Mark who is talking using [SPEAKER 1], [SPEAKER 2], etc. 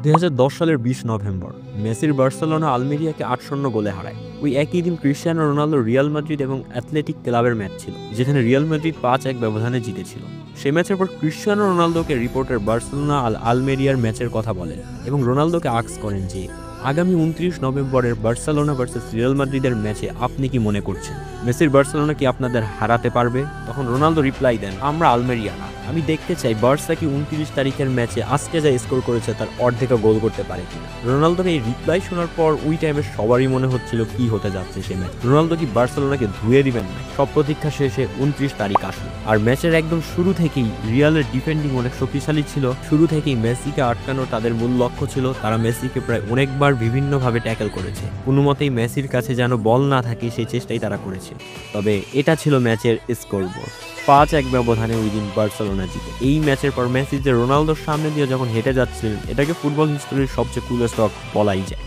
[SPEAKER 1] 2010 সালের 20 নভেম্বর মেসির বার্সেলোনা আলমেরিয়াকে 8-0 গোলে হারায়। ওই একই দিন ক্রিস্টিয়ানো রোনালদো রিয়াল মাদ্রিদ এবং অ্যাথলেটিক ক্লাবের ম্যাচ ছিল, যেখানে রিয়াল মাদ্রিদ 5-1 ব্যবধানে জিতেছিল। সেই ম্যাচের পর ক্রিস্টিয়ানো রোনালদোকে রিপোর্টার বার্সেলোনা আলমেরিয়ার ম্যাচের কথা বলেন এবং রোনালদোকে আস্ক করেন যে আগামী 29 নভেম্বরের বার্সেলোনা ভার্সেস রিয়াল মাদ্রিদের ম্যাচে আপনি কি মনে করছেন, মেসির বার্সেলোনা কি আপনাদের হারাতে পারবে? তখন রোনালদো রিপ্লাই দেন, আমরা আলমেরিয়া না, আমি দেখতে চাই বার্সা কি 29 তারিখের ম্যাচে আজকে যা স্কোর করেছে তার অর্ধেকও গোল করতে পারে কিনা। রোনালদোর এই রিপ্লাই শোনার পর ওই টাইমে সবারই মনে হচ্ছিল কি হতে যাচ্ছে সে ম্যাচ। রোনালদো কি বার্সেলোনাকে ধুয়ে দিবেন না? সব প্রতীক্ষা শেষে 29 তারিখ আসলো, আর ম্যাচের একদম শুরু থেকেই রিয়ালের ডিফেন্ডিং অনেক শক্তিশালী ছিল। শুরু থেকেই মেসিকে আটকানো তাদের মূল লক্ষ্য ছিল। তারা মেসিকে প্রায় অনেকবার বিভিন্নভাবে ট্যাকেল করেছে, কোনো মতেই মেসির কাছে যেন বল না থাকে সেই চেষ্টাই তারা করেছে। তবে এটা ছিল ম্যাচের স্কোরবোর্ড। 5-1 ব্যবধানে ওই দিন বার্সেলোনা জিতে। এই ম্যাচের পর মেসি যে রোনালদোর সামনে দিয়ে যখন হেঁটে যাচ্ছিলেন, এটাকে ফুটবল হিস্টোরির সবচেয়ে কুলেস্ট ওয়াক বলাই যায়।